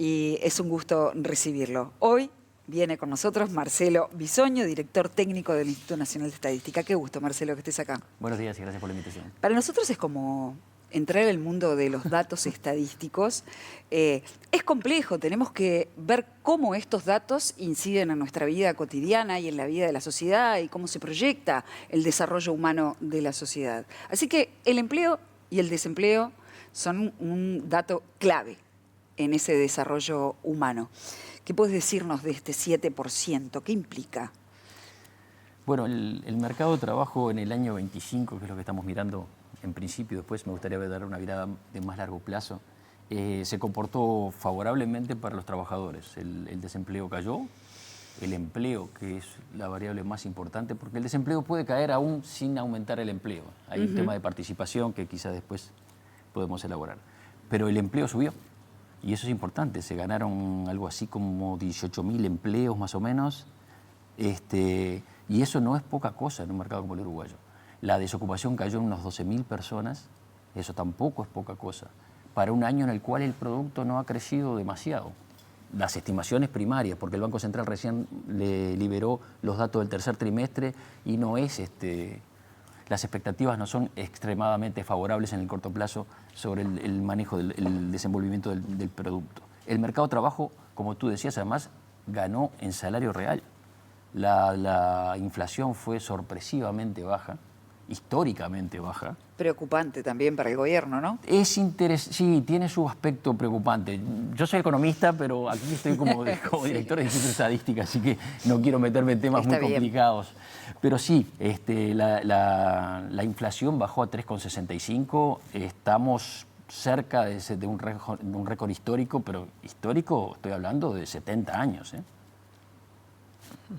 y es un gusto recibirlo. Hoy viene con nosotros Marcelo Bisoño, director técnico del Instituto Nacional de Estadística. Qué gusto, Marcelo, que estés acá. Buenos días y gracias por la invitación. Para nosotros es como entrar al mundo de los datos estadísticos. Es complejo, tenemos que ver cómo estos datos inciden en nuestra vida cotidiana y en la vida de la sociedad y cómo se proyecta el desarrollo humano de la sociedad. Así que el empleo y el desempleo son un dato clave en ese desarrollo humano. ¿Qué puedes decirnos de este 7%? ¿Qué implica? Bueno, el mercado de trabajo en el año 25, que es lo que estamos mirando en principio, después me gustaría dar una mirada de más largo plazo, se comportó favorablemente para los trabajadores. El desempleo cayó, el empleo, que es la variable más importante, porque el desempleo puede caer aún sin aumentar el empleo. Hay un tema de participación que quizás después podemos elaborar. Pero el empleo subió. Y eso es importante, se ganaron algo así como 18.000 empleos más o menos, y eso no es poca cosa en un mercado como el uruguayo. La desocupación cayó en unos 12.000 personas, eso tampoco es poca cosa, para un año en el cual el producto no ha crecido demasiado. Las estimaciones primarias, porque el Banco Central recién le liberó los datos del tercer trimestre y no es las expectativas no son extremadamente favorables en el corto plazo sobre el manejo el desenvolvimiento del producto. El mercado de trabajo, como tú decías, además ganó en salario real. La inflación fue sorpresivamente baja, históricamente baja. Preocupante también para el gobierno, ¿no? Sí, tiene su aspecto preocupante. Yo soy economista, pero aquí estoy como director de Instituto de Estadística, así que no quiero meterme en temas muy complicados. Pero sí, la inflación bajó a 3,65. Estamos cerca de un récord histórico, pero histórico estoy hablando de 70 años.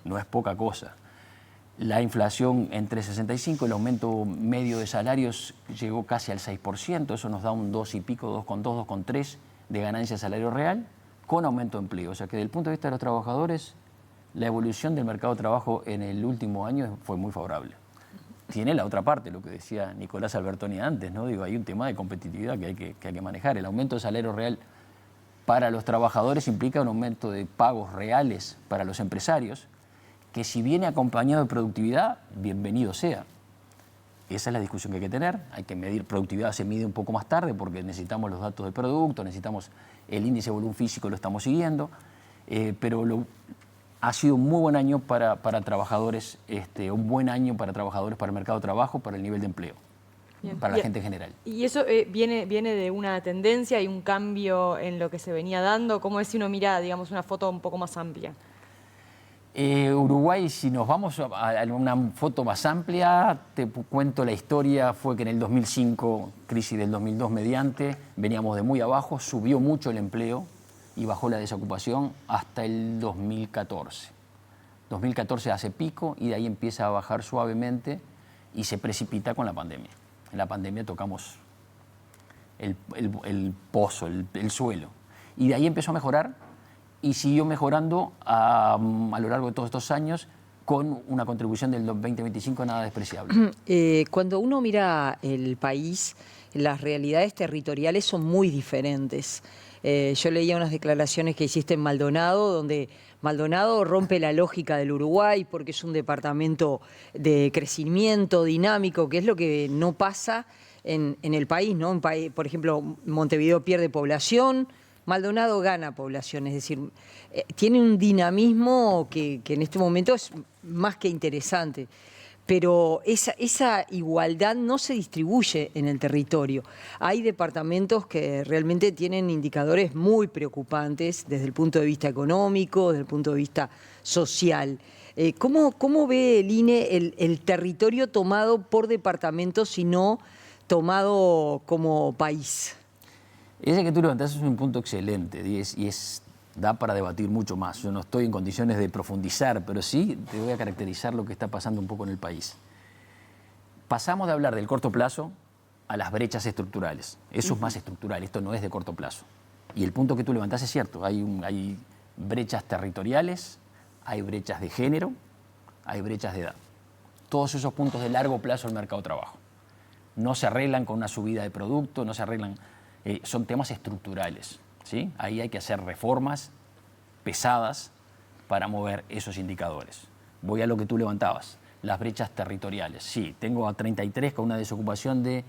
No es poca cosa. La inflación entre 65, el aumento medio de salarios llegó casi al 6%, eso nos da un 2 y pico, 2,2, 2,3 de ganancia de salario real, con aumento de empleo. O sea que desde el punto de vista de los trabajadores, la evolución del mercado de trabajo en el último año fue muy favorable. Tiene la otra parte, lo que decía Nicolás Albertoni antes, ¿no? Digo, hay un tema de competitividad que hay que manejar. El aumento de salario real para los trabajadores implica un aumento de pagos reales para los empresarios, que si viene acompañado de productividad, bienvenido sea. Esa es la discusión que hay que tener. Hay que medir, productividad se mide un poco más tarde porque necesitamos los datos del producto, necesitamos el índice de volumen físico, lo estamos siguiendo, pero ha sido un muy buen año para trabajadores, un buen año para trabajadores, para el mercado de trabajo, para el nivel de empleo, para la gente en general. ¿Y eso viene de una tendencia y un cambio en lo que se venía dando? ¿Cómo es si uno mira, digamos, una foto un poco más amplia? Uruguay, si nos vamos a una foto más amplia, te cuento la historia, fue que en el 2005, crisis del 2002 mediante, veníamos de muy abajo, subió mucho el empleo y bajó la desocupación hasta el 2014. 2014 hace pico y de ahí empieza a bajar suavemente y se precipita con la pandemia. En la pandemia tocamos el pozo, el suelo, y de ahí empezó a mejorar. Y siguió mejorando a lo largo de todos estos años con una contribución del 2025 nada despreciable. Cuando uno mira el país, las realidades territoriales son muy diferentes. Yo leía unas declaraciones que hiciste en Maldonado, donde Maldonado rompe la lógica del Uruguay porque es un departamento de crecimiento dinámico, que es lo que no pasa en el país, ¿no? Por ejemplo, Montevideo pierde población, Maldonado gana población, es decir, tiene un dinamismo que en este momento es más que interesante, pero esa igualdad no se distribuye en el territorio. Hay departamentos que realmente tienen indicadores muy preocupantes desde el punto de vista económico, desde el punto de vista social. ¿Cómo ve el INE el territorio tomado por departamentos y no tomado como país? Ese que tú levantaste es un punto excelente y da para debatir mucho más. Yo no estoy en condiciones de profundizar, pero sí te voy a caracterizar lo que está pasando un poco en el país. Pasamos de hablar del corto plazo a las brechas estructurales. Eso es más estructural, esto no es de corto plazo. Y el punto que tú levantaste es cierto, hay brechas territoriales, hay brechas de género, hay brechas de edad. Todos esos puntos de largo plazo del mercado de trabajo. No se arreglan con una subida de producto, no se arreglan... son temas estructurales. ¿sí? Ahí hay que hacer reformas pesadas para mover esos indicadores. Voy a lo que tú levantabas, las brechas territoriales. Sí, tengo a 33 con una desocupación de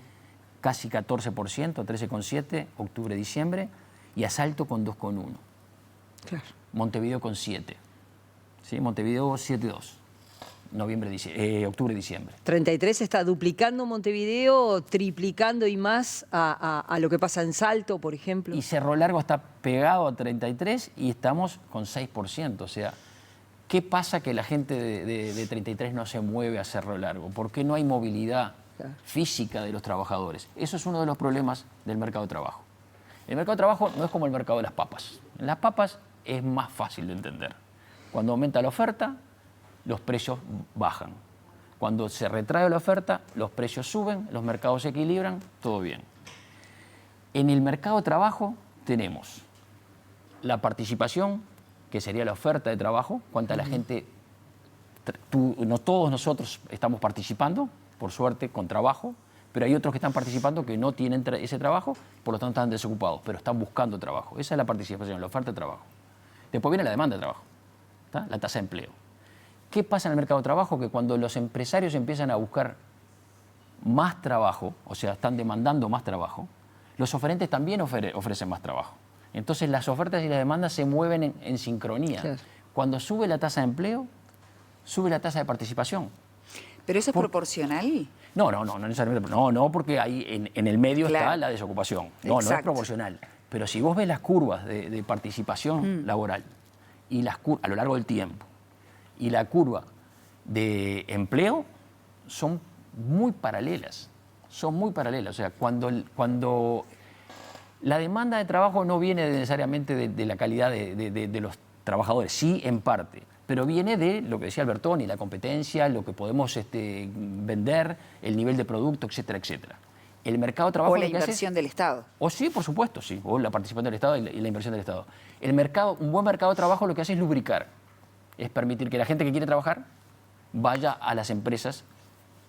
casi 14%, 13,7%, octubre-diciembre, y a Salto con 2,1%. Claro. Montevideo con 7%. ¿Sí? Montevideo 7,2%. Octubre-diciembre. 33 está duplicando Montevideo, triplicando y más a lo que pasa en Salto, por ejemplo. Y Cerro Largo está pegado a 33 y estamos con 6%. O sea, ¿qué pasa que la gente de 33 no se mueve a Cerro Largo? ¿Por qué no hay movilidad física de los trabajadores? Eso es uno de los problemas del mercado de trabajo. El mercado de trabajo no es como el mercado de las papas. En las papas es más fácil de entender. Cuando aumenta la oferta, los precios bajan. Cuando se retrae la oferta, los precios suben, los mercados se equilibran, todo bien. En el mercado de trabajo tenemos la participación, que sería la oferta de trabajo, cuánta la gente, no todos nosotros estamos participando, por suerte, con trabajo, pero hay otros que están participando que no tienen ese trabajo, por lo tanto están desocupados, pero están buscando trabajo. Esa es la participación, la oferta de trabajo. Después viene la demanda de trabajo, ¿tá? La tasa de empleo. ¿Qué pasa en el mercado de trabajo? Que cuando los empresarios empiezan a buscar más trabajo, o sea, están demandando más trabajo, los oferentes también ofrecen más trabajo. Entonces las ofertas y las demandas se mueven en sincronía. Claro. Cuando sube la tasa de empleo, sube la tasa de participación. ¿Pero eso es proporcional? No necesariamente. No, porque ahí en el medio está la desocupación. No es proporcional. Pero si vos ves las curvas de participación laboral y a lo largo del tiempo, y la curva de empleo son muy paralelas. Son muy paralelas. O sea, cuando la demanda de trabajo no viene necesariamente de la calidad de los trabajadores, sí en parte, pero viene de lo que decía Albertoni, la competencia, lo que podemos vender, el nivel de producto, etcétera, etcétera. El mercado de trabajo... O la inversión del Estado. O sí, por supuesto, sí. O la participación del Estado y la inversión del Estado. Un buen mercado de trabajo lo que hace es lubricar. Es permitir que la gente que quiere trabajar vaya a las empresas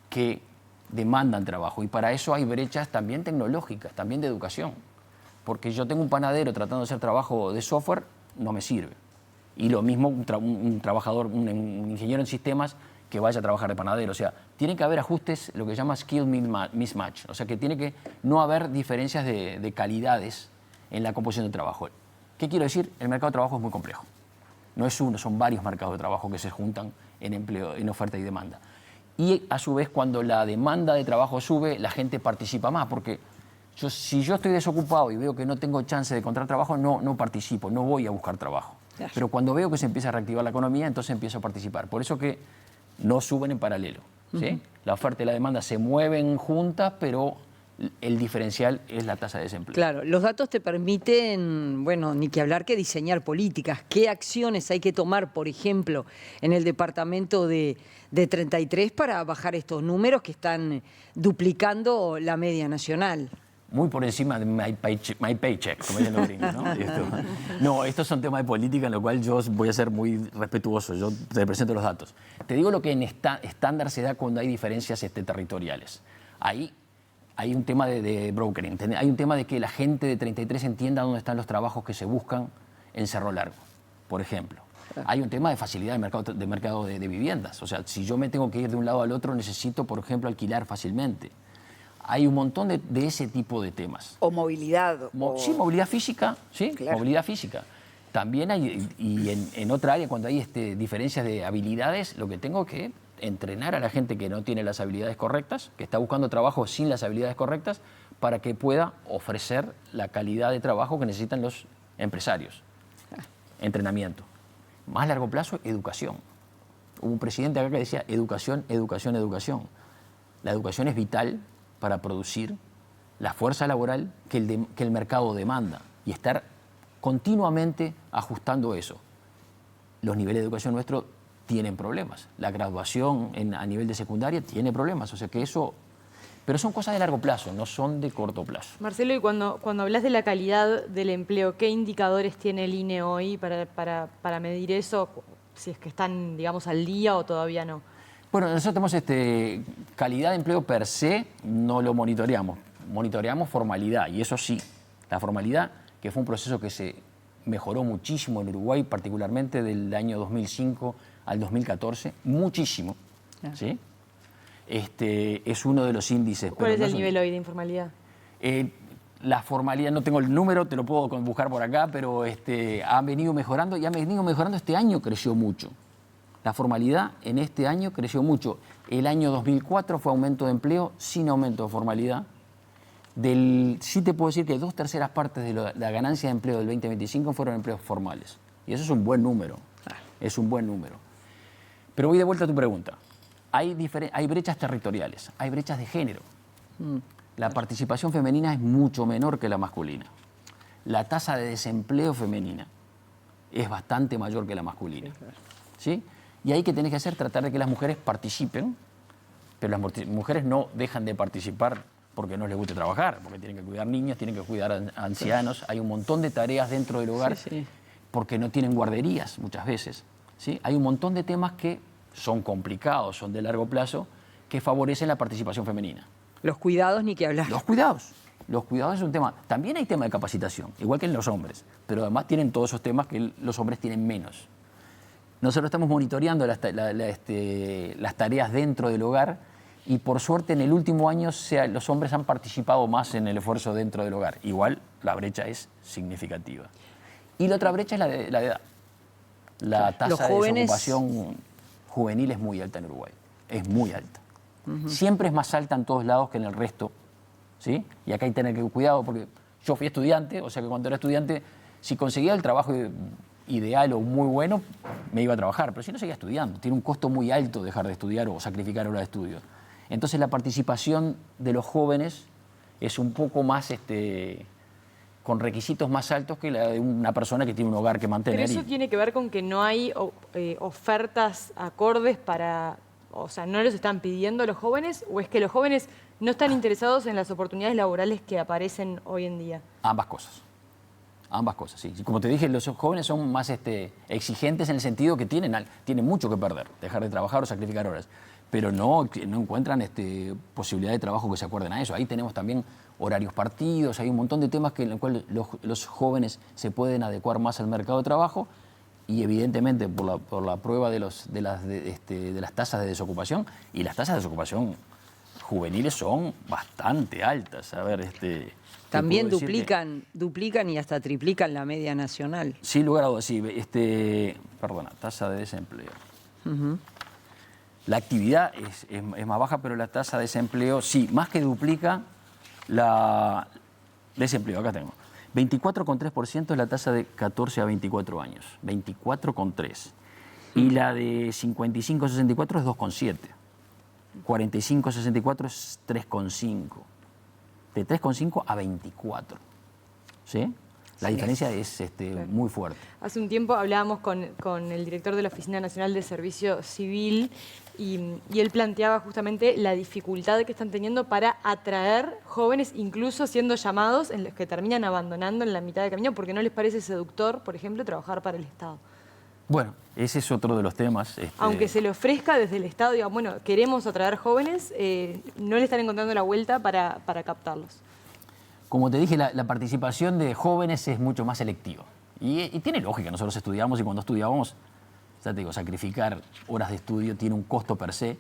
que demandan trabajo. Y para eso hay brechas también tecnológicas, también de educación. Porque yo tengo un panadero tratando de hacer trabajo de software, no me sirve. Y lo mismo un trabajador, un ingeniero en sistemas que vaya a trabajar de panadero. O sea, tiene que haber ajustes, lo que se llama skill mismatch. O sea, que tiene que no haber diferencias de calidades en la composición del trabajo. ¿Qué quiero decir? El mercado de trabajo es muy complejo. No es uno, son varios mercados de trabajo que se juntan en empleo, en oferta y demanda. Y a su vez, cuando la demanda de trabajo sube, la gente participa más, porque si yo estoy desocupado y veo que no tengo chance de encontrar trabajo, no participo, no voy a buscar trabajo. Claro. Pero cuando veo que se empieza a reactivar la economía, entonces empiezo a participar. Por eso que no suben en paralelo, ¿sí? La oferta y la demanda se mueven juntas, pero el diferencial es la tasa de desempleo. Claro, los datos te permiten, bueno, ni que hablar que diseñar políticas. ¿Qué acciones hay que tomar, por ejemplo, en el departamento de 33 para bajar estos números que están duplicando la media nacional? Muy por encima de my paycheck, como dicen los gringos, ¿no? Estos son temas de política en lo cual yo voy a ser muy respetuoso, yo te presento los datos. Te digo lo que en estándar se da cuando hay diferencias territoriales. Ahí hay un tema de brokering, hay un tema de que la gente de 33 entienda dónde están los trabajos que se buscan en Cerro Largo, por ejemplo. Hay un tema de facilidad de mercado de viviendas. O sea, si yo me tengo que ir de un lado al otro, necesito, por ejemplo, alquilar fácilmente. Hay un montón de ese tipo de temas. O movilidad. Sí, movilidad física, sí, claro. Movilidad física. También hay, y en otra área, cuando hay diferencias de habilidades, lo que tengo que entrenar a la gente que no tiene las habilidades correctas, que está buscando trabajo sin las habilidades correctas, para que pueda ofrecer la calidad de trabajo que necesitan los empresarios. Entrenamiento. Más largo plazo, educación. Hubo un presidente acá que decía educación, educación, educación. La educación es vital para producir la fuerza laboral que el mercado demanda y estar continuamente ajustando eso. Los niveles de educación nuestros tienen problemas. La graduación a nivel de secundaria tiene problemas. O sea que eso... Pero son cosas de largo plazo, no son de corto plazo. Marcelo, y cuando hablas de la calidad del empleo, ¿qué indicadores tiene el INE hoy para medir eso? Si es que están, digamos, al día o todavía no. Bueno, nosotros tenemos calidad de empleo per se, no lo monitoreamos. Monitoreamos formalidad, y eso sí. La formalidad que fue un proceso que se mejoró muchísimo en Uruguay, particularmente del año 2005 al 2014, muchísimo. ¿Sí? Es uno de los índices. ¿Cuál es el nivel hoy de informalidad? La formalidad, no tengo el número, te lo puedo buscar por acá, pero ha venido mejorando y ha venido mejorando. Este año creció mucho. La formalidad en este año creció mucho. El año 2004 fue aumento de empleo sin aumento de formalidad. Sí te puedo decir que 2/3 partes de la ganancia de empleo del 2025 fueron empleos formales. Y eso es un buen número. Es un buen número. Pero voy de vuelta a tu pregunta. Hay brechas territoriales, hay brechas de género. La participación femenina es mucho menor que la masculina. La tasa de desempleo femenina es bastante mayor que la masculina. ¿Sí? Y ahí que tenés que hacer, tratar de que las mujeres participen, pero las mujeres no dejan de participar porque no les guste trabajar, porque tienen que cuidar niños, tienen que cuidar a ancianos. Hay un montón de tareas dentro del hogar porque no tienen guarderías muchas veces. ¿Sí? Hay un montón de temas que son complicados, son de largo plazo, que favorecen la participación femenina. Los cuidados, ni que hablar. Los cuidados es un tema. También hay tema de capacitación, igual que en los hombres, pero además tienen todos esos temas que los hombres tienen menos. Nosotros estamos monitoreando las tareas dentro del hogar y por suerte en el último año los hombres han participado más en el esfuerzo dentro del hogar. Igual la brecha es significativa. Y la otra brecha es la de edad. La tasa de desocupación juvenil es muy alta en Uruguay, es muy alta. Siempre es más alta en todos lados que en el resto, ¿sí? Y acá hay que tener cuidado porque yo fui estudiante, o sea que cuando era estudiante, si conseguía el trabajo ideal o muy bueno, me iba a trabajar, pero si no seguía estudiando, tiene un costo muy alto dejar de estudiar o sacrificar horas de estudio. Entonces la participación de los jóvenes es un poco más, con requisitos más altos que la de una persona que tiene un hogar que mantener. ¿Pero eso tiene que ver con que no hay ofertas acordes para... O sea, ¿no los están pidiendo los jóvenes? ¿O es que los jóvenes no están interesados en las oportunidades laborales que aparecen hoy en día? Ambas cosas. Ambas cosas, sí. Como te dije, los jóvenes son más exigentes en el sentido que tienen mucho que perder, dejar de trabajar o sacrificar horas, pero no encuentran posibilidad de trabajo que se acuerden a eso. Ahí tenemos también horarios partidos, hay un montón de temas en los cuales los jóvenes se pueden adecuar más al mercado de trabajo y evidentemente por la prueba de las tasas de desocupación, y las tasas de desocupación juveniles son bastante altas. A ver, también duplican y hasta triplican la media nacional. Sin lugar a dudas, sí. Tasa de desempleo. La actividad es más baja, pero la tasa de desempleo, sí, más que duplica la desempleo. Acá tengo. 24,3% es la tasa de 14 a 24 años. 24,3. Y la de 55 a 64 es 2,7. 45 a 64 es 3,5. De 3,5 a 24. ¿Sí? La diferencia es muy fuerte. Hace un tiempo hablábamos con el director de la Oficina Nacional de Servicio Civil y él planteaba justamente la dificultad que están teniendo para atraer jóvenes, incluso siendo llamados, en los que terminan abandonando en la mitad de camino porque no les parece seductor, por ejemplo, trabajar para el Estado. Bueno, ese es otro de los temas. Aunque se le ofrezca desde el Estado, digamos, bueno, queremos atraer jóvenes, no le están encontrando la vuelta para captarlos. Como te dije, la participación de jóvenes es mucho más selectiva. Y tiene lógica, nosotros estudiamos y cuando estudiábamos, ya te digo, sacrificar horas de estudio tiene un costo per se.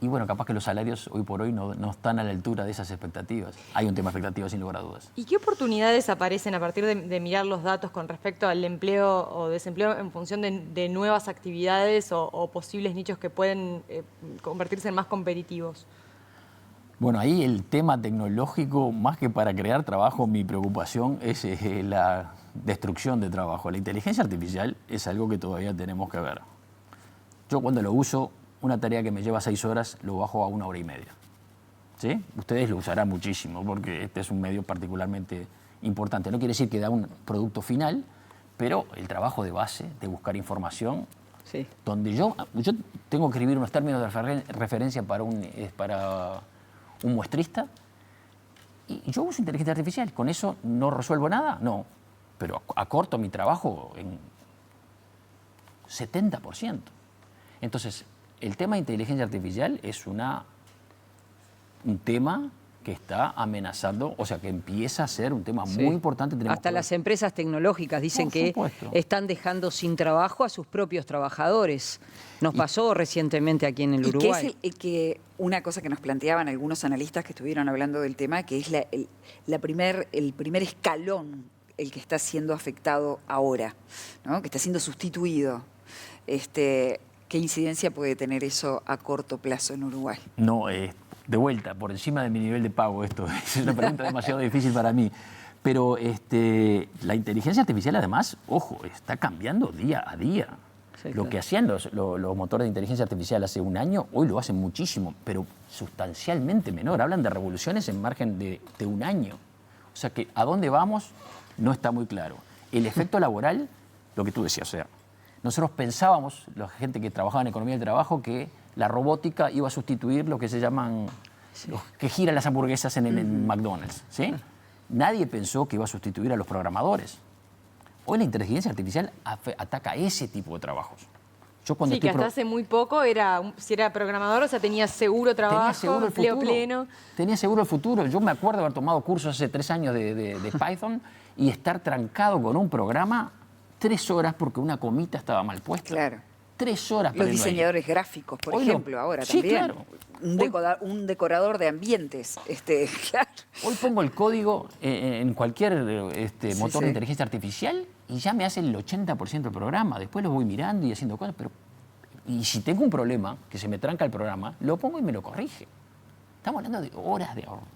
Y bueno, capaz que los salarios hoy por hoy no están a la altura de esas expectativas. Hay un tema de expectativas sin lugar a dudas. ¿Y qué oportunidades aparecen a partir de mirar los datos con respecto al empleo o desempleo en función de nuevas actividades o posibles nichos que pueden convertirse en más competitivos? Bueno, ahí el tema tecnológico, más que para crear trabajo, mi preocupación es la destrucción de trabajo. La inteligencia artificial es algo que todavía tenemos que ver. Yo cuando lo uso, una tarea que me lleva 6 horas, lo bajo a 1 hora y media. ¿Sí? Ustedes lo usarán muchísimo porque este es un medio particularmente importante. No quiere decir que da un producto final, pero el trabajo de base, de buscar información, sí. Donde yo tengo que escribir unos términos de referencia para un muestrista y yo uso inteligencia artificial. ¿Con eso no resuelvo nada? No, pero acorto mi trabajo en 70%. Entonces, el tema de inteligencia artificial es un tema que está amenazando, o sea, que empieza a ser un tema muy importante. Hasta las empresas tecnológicas dicen que están dejando sin trabajo a sus propios trabajadores. Nos pasó recientemente aquí en el Uruguay. Que una cosa que nos planteaban algunos analistas que estuvieron hablando del tema, que es el primer escalón, el que está siendo afectado ahora, ¿no? Que está siendo sustituido. ¿Qué incidencia puede tener eso a corto plazo en Uruguay? No, de vuelta, por encima de mi nivel de pago esto. Es una pregunta demasiado difícil para mí. Pero la inteligencia artificial, además, ojo, está cambiando día a día. Sí, lo que hacían los motores de inteligencia artificial hace un año, hoy lo hacen muchísimo, pero sustancialmente menor. Hablan de revoluciones en margen de un año. O sea que a dónde vamos no está muy claro. El efecto laboral, lo que tú decías, o sea, nosotros pensábamos, la gente que trabajaba en economía del trabajo, que la robótica iba a sustituir lo que se llaman, los que giran las hamburguesas en McDonald's, ¿sí? Nadie pensó que iba a sustituir a los programadores. Hoy la inteligencia artificial ataca ese tipo de trabajos. Yo cuando que hasta hace muy poco si era programador, o sea, tenía seguro trabajo, empleo pleno. Tenía seguro el futuro. Yo me acuerdo de haber tomado cursos hace 3 años de Python y estar trancado con un programa 3 horas porque una comita estaba mal puesta. Claro. 3 horas. Los diseñadores gráficos, por ejemplo, ahora sí, también. Claro. Un decorador de ambientes. Claro. Hoy pongo el código en cualquier motor de inteligencia artificial y ya me hace el 80% del programa. Después lo voy mirando y haciendo cosas. Y si tengo un problema, que se me tranca el programa, lo pongo y me lo corrige. Estamos hablando de horas de ahorro.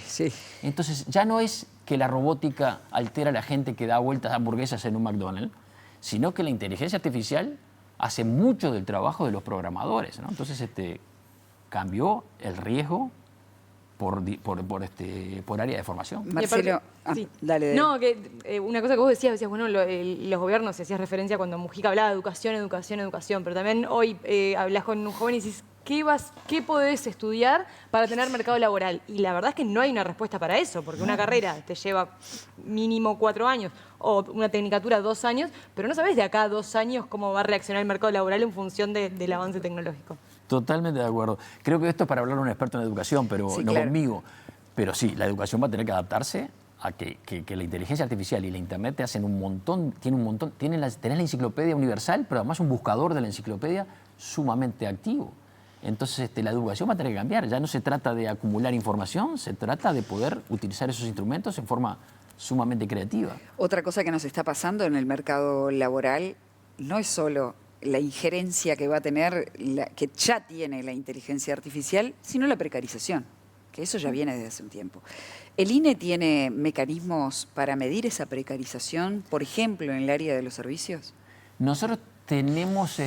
Sí. Entonces, ya no es que la robótica altera a la gente que da vueltas a hamburguesas en un McDonald's, sino que la inteligencia artificial hace mucho del trabajo de los programadores, ¿no? Entonces, cambió el riesgo por área de formación. Marcelo, sí. Dale. No, que una cosa que vos decías, bueno, los gobiernos, hacías referencia cuando Mujica hablaba de educación, educación, educación, pero también hoy hablas con un joven y dices, ¿qué podés estudiar para tener mercado laboral? Y la verdad es que no hay una respuesta para eso, porque una carrera te lleva mínimo 4 años o una tecnicatura 2 años, pero no sabés de acá a 2 años cómo va a reaccionar el mercado laboral en función del avance tecnológico. Totalmente de acuerdo. Creo que esto es para hablar a un experto en educación, pero sí, no claro. Conmigo. Pero sí, la educación va a tener que adaptarse a que la inteligencia artificial y la Internet te hacen un montón, tenés la enciclopedia universal, pero además un buscador de la enciclopedia sumamente activo. Entonces la educación va a tener que cambiar. Ya no se trata de acumular información, se trata de poder utilizar esos instrumentos en forma sumamente creativa. Otra cosa que nos está pasando en el mercado laboral no es solo la injerencia que va a tener, que ya tiene la inteligencia artificial, sino la precarización, que eso ya viene desde hace un tiempo. ¿El INE tiene mecanismos para medir esa precarización, por ejemplo, en el área de los servicios? Nosotros tenemos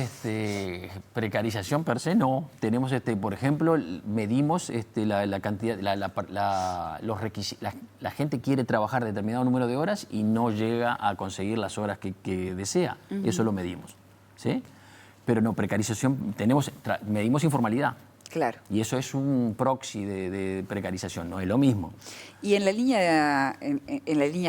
precarización per se, no. Tenemos, por ejemplo, medimos la cantidad, la gente quiere trabajar determinado número de horas y no llega a conseguir las horas que desea. Eso lo medimos, ¿sí? Pero no, precarización, medimos informalidad. Claro. Y eso es un proxy de precarización, no es lo mismo. Y en la línea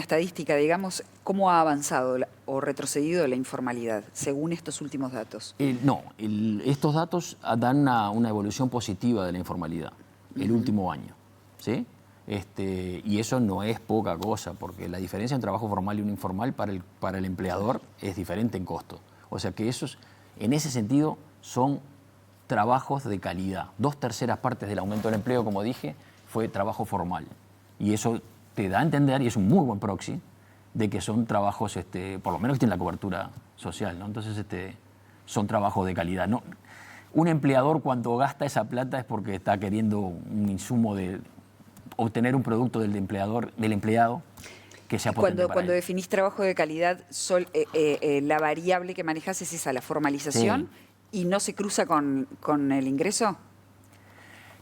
estadística, digamos, ¿cómo ha avanzado o retrocedido la informalidad, según estos últimos datos? Estos datos dan una evolución positiva de la informalidad, el último año, ¿sí? Y eso no es poca cosa, porque la diferencia entre trabajo formal y un informal para el empleador es diferente en costo. O sea que en ese sentido, son trabajos de calidad. 2/3 partes del aumento del empleo, como dije, fue trabajo formal. Y eso te da a entender, y es un muy buen proxy, de que son trabajos, por lo menos que tienen la cobertura social, ¿no? Entonces, son trabajos de calidad. ¿No? Un empleador, cuando gasta esa plata, es porque está queriendo un insumo de obtener un producto del empleado que sea potente para Cuando él. definís trabajo de calidad, la variable que manejas es esa, la formalización. Sí. ¿Y no se cruza con el ingreso?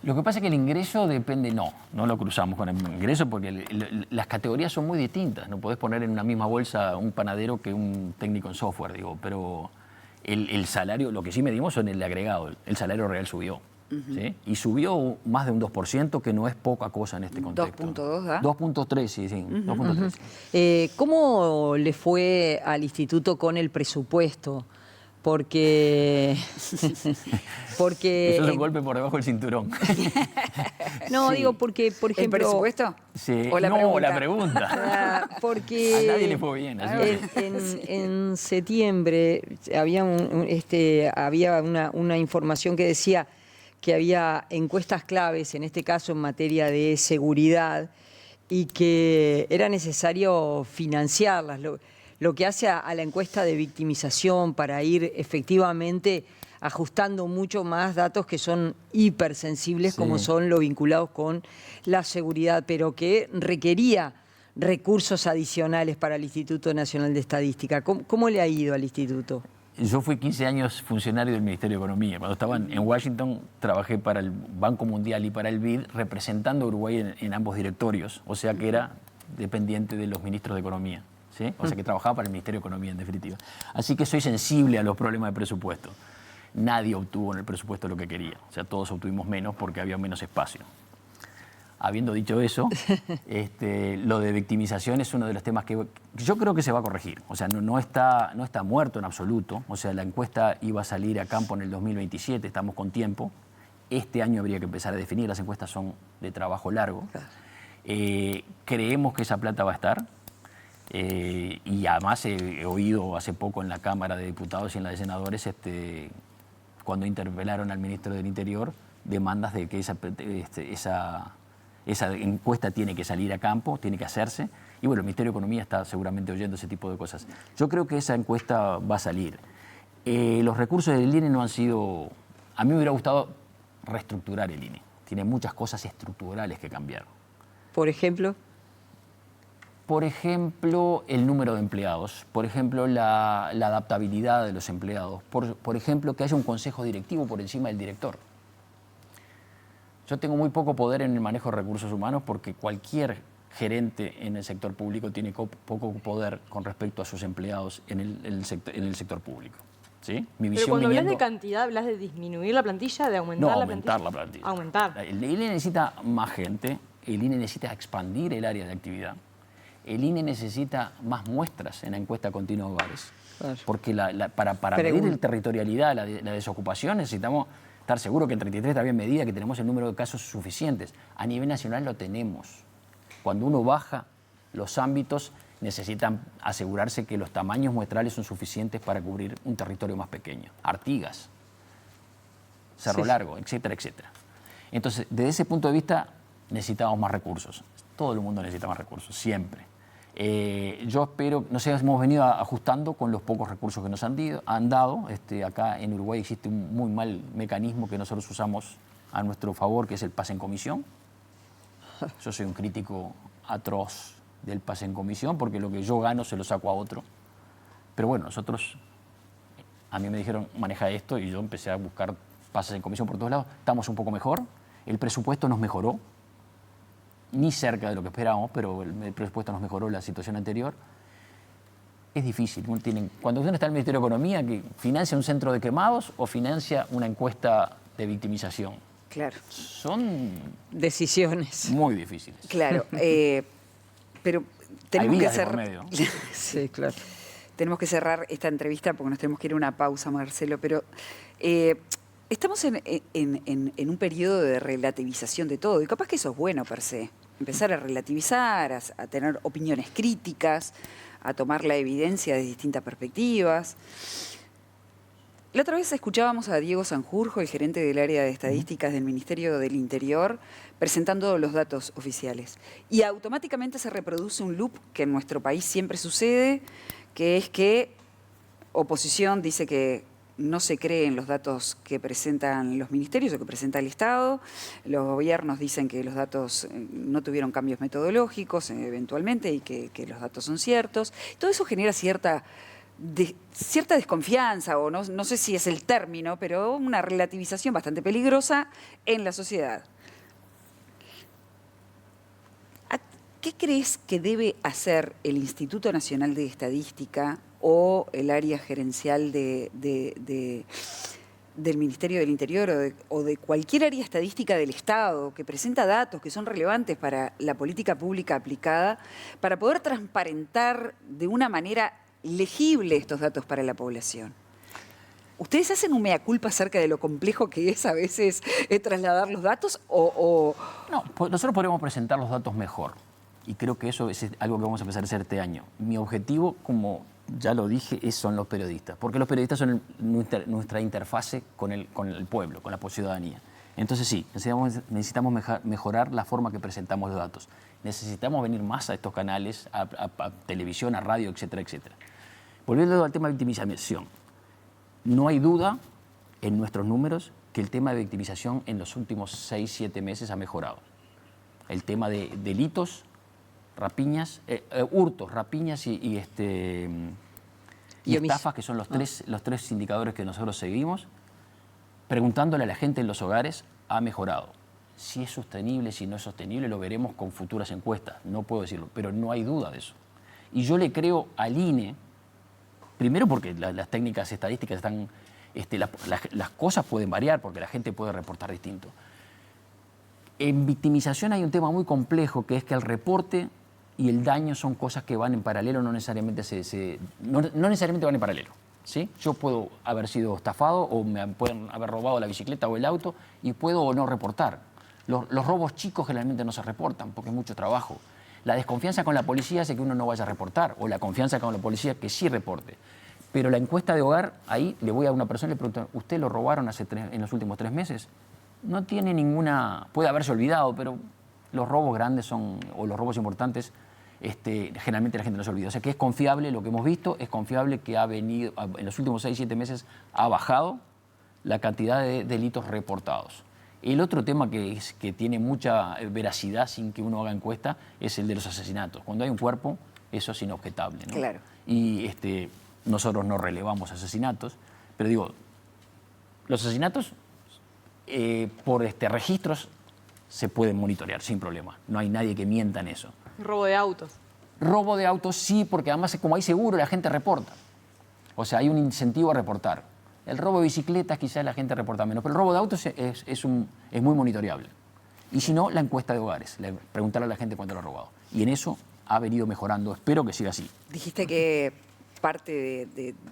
Lo que pasa es que el ingreso depende, no lo cruzamos con el ingreso porque las categorías son muy distintas. No podés poner en una misma bolsa un panadero que un técnico en software, pero el salario, lo que sí medimos son el agregado, el salario real subió. ¿Sí? Y subió más de un 2%, que no es poca cosa en este contexto. 2.2, ¿da? 2.3, sí, 2.3. ¿Cómo le fue al instituto con el presupuesto? porque... Eso es un golpe por debajo del cinturón. No, digo porque, por ejemplo... ¿El presupuesto? Sí. ¿O la no, pregunta? la pregunta. Porque A nadie le fue bien. Así en septiembre había, había una información que decía que había encuestas claves, en este caso en materia de seguridad, y que era necesario financiarlas, lo que hace a la encuesta de victimización para ir efectivamente ajustando mucho más datos que son hipersensibles, Sí. como son los vinculados con la seguridad, pero que requería recursos adicionales para el Instituto Nacional de Estadística. ¿Cómo le ha ido al instituto? Yo fui 15 años funcionario del Ministerio de Economía. Cuando estaba en Washington, trabajé para el Banco Mundial y para el BID, representando a Uruguay en ambos directorios. O sea que era dependiente de los ministros de Economía, ¿sí? O sea que trabajaba para el Ministerio de Economía, en definitiva. Así que soy sensible a los problemas de presupuesto. Nadie obtuvo en el presupuesto lo que quería. O sea, todos obtuvimos menos porque había menos espacio. Habiendo dicho eso, lo de victimización es uno de los temas que yo creo que se va a corregir. O sea, no está muerto en absoluto. O sea, la encuesta iba a salir a campo en el 2027, estamos con tiempo. Este año habría que empezar a definir, las encuestas son de trabajo largo. Creemos que esa plata va a estar. Y además he oído hace poco en la Cámara de Diputados y en la de Senadores, cuando interpelaron al ministro del Interior, demandas de que esa encuesta tiene que salir a campo, tiene que hacerse. Y bueno, el Ministerio de Economía está seguramente oyendo ese tipo de cosas. Yo creo que esa encuesta va a salir. Los recursos del INE no han sido... A mí me hubiera gustado reestructurar el INE. Tiene muchas cosas estructurales que cambiar. Por ejemplo... Por ejemplo, el número de empleados. Por ejemplo, la adaptabilidad de los empleados. Por ejemplo, que haya un consejo directivo por encima del director. Yo tengo muy poco poder en el manejo de recursos humanos porque cualquier gerente en el sector público tiene poco poder con respecto a sus empleados en el sector público. ¿Sí? Mi visión Pero cuando hablas viniendo... de cantidad, ¿hablas de disminuir la plantilla, de aumentar No, la aumentar plantilla? la plantilla. Aumentar. El INE necesita más gente, el INE necesita expandir el área de actividad, el INE necesita más muestras en la encuesta continua de hogares. Claro. Porque para medir la territorialidad, la desocupación, necesitamos estar seguros que en 33 está bien medida, que tenemos el número de casos suficientes. A nivel nacional lo tenemos. Cuando uno baja los ámbitos, necesitan asegurarse que los tamaños muestrales son suficientes para cubrir un territorio más pequeño. Artigas, Cerro Largo, etcétera, etcétera. Entonces, desde ese punto de vista, necesitamos más recursos. Todo el mundo necesita más recursos, siempre. Yo espero, no sé, hemos venido ajustando con los pocos recursos que nos han dado. Acá en Uruguay existe un muy mal mecanismo que nosotros usamos a nuestro favor, que es el pase en comisión. Yo soy un crítico atroz del pase en comisión, porque lo que yo gano se lo saco a otro. Pero bueno, a mí me dijeron, maneja esto, y yo empecé a buscar pases en comisión por todos lados. Estamos un poco mejor, el presupuesto nos mejoró, ni cerca de lo que esperábamos, pero el presupuesto nos mejoró la situación anterior. Es difícil. Cuando uno está en el Ministerio de Economía, que financia un centro de quemados o financia una encuesta de victimización. Claro. Son decisiones muy difíciles. Claro, pero tenemos que hacer... Sí, claro. Tenemos que cerrar esta entrevista porque nos tenemos que ir a una pausa, Marcelo, pero estamos en un periodo de relativización de todo, y capaz que eso es bueno per se. Empezar a relativizar, a tener opiniones críticas, a tomar la evidencia de distintas perspectivas. La otra vez escuchábamos a Diego Sanjurjo, el gerente del área de estadísticas del Ministerio del Interior, presentando los datos oficiales. Y automáticamente se reproduce un loop que en nuestro país siempre sucede, que es que oposición dice que no se cree en los datos que presentan los ministerios o que presenta el Estado. Los gobiernos dicen que los datos no tuvieron cambios metodológicos eventualmente y que los datos son ciertos. Todo eso genera cierta desconfianza, o no sé si es el término, pero una relativización bastante peligrosa en la sociedad. ¿Qué crees que debe hacer el Instituto Nacional de Estadística o el área gerencial del Ministerio del Interior o de cualquier área estadística del Estado que presenta datos que son relevantes para la política pública aplicada, para poder transparentar de una manera legible estos datos para la población? ¿Ustedes hacen un mea culpa acerca de lo complejo que es a veces trasladar los datos o...? No, nosotros podemos presentar los datos mejor. Y creo que eso es algo que vamos a empezar a hacer este año. Mi objetivo, como ya lo dije, son los periodistas. Porque los periodistas son nuestra interfase con el pueblo, con la ciudadanía. Entonces sí, necesitamos mejorar la forma que presentamos los datos. Necesitamos venir más a estos canales, a televisión, a radio, etcétera, etcétera. Volviendo al tema de victimización. No hay duda en nuestros números que el tema de victimización en los últimos 6, 7 meses ha mejorado. El tema de delitos, rapiñas, hurtos, rapiñas y estafas, que son los tres indicadores que nosotros seguimos, preguntándole a la gente en los hogares, ha mejorado. Si es sostenible, si no es sostenible, lo veremos con futuras encuestas, no puedo decirlo, pero no hay duda de eso. Y yo le creo al INE, primero porque las técnicas estadísticas están, las cosas pueden variar porque la gente puede reportar distinto. En victimización hay un tema muy complejo, que es que el reporte y el daño son cosas que van en paralelo, no necesariamente no necesariamente van en paralelo. ¿Sí? Yo puedo haber sido estafado o me pueden haber robado la bicicleta o el auto y puedo o no reportar. Los robos chicos generalmente no se reportan porque es mucho trabajo. La desconfianza con la policía hace que uno no vaya a reportar, o la confianza con la policía que sí reporte. Pero la encuesta de hogar, ahí le voy a una persona y le pregunto, ¿usted lo robaron en los últimos 3 meses? No tiene ninguna, puede haberse olvidado, pero los robos grandes o los robos importantes, generalmente la gente no se olvida. O sea que es confiable lo que hemos visto, es confiable que ha venido, en los últimos 6, 7 meses ha bajado la cantidad de delitos reportados. El otro tema que tiene mucha veracidad sin que uno haga encuesta es el de los asesinatos. Cuando hay un cuerpo, eso es inobjetable, ¿no? Claro. Y nosotros no relevamos asesinatos, pero digo, los asesinatos por registros se pueden monitorear sin problema. No hay nadie que mienta en eso. Robo de autos. Robo de autos sí, porque además como hay seguro, la gente reporta. O sea, hay un incentivo a reportar. El robo de bicicletas quizás la gente reporta menos, pero el robo de autos es muy monitoreable. Y si no, la encuesta de hogares, preguntarle a la gente cuánto lo ha robado. Y en eso ha venido mejorando, espero que siga así. Dijiste que parte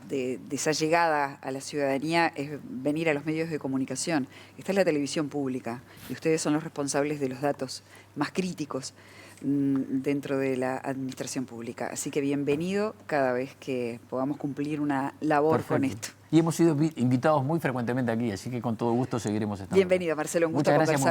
de esa llegada a la ciudadanía es venir a los medios de comunicación. Esta es la televisión pública y ustedes son los responsables de los datos más críticos dentro de la administración pública. Así que bienvenido cada vez que podamos cumplir una labor Perfecto. con esto. Y hemos sido invitados muy frecuentemente aquí, así que con todo gusto seguiremos estando. Bienvenido, Marcelo, un gusto Muchas gracias, conversar.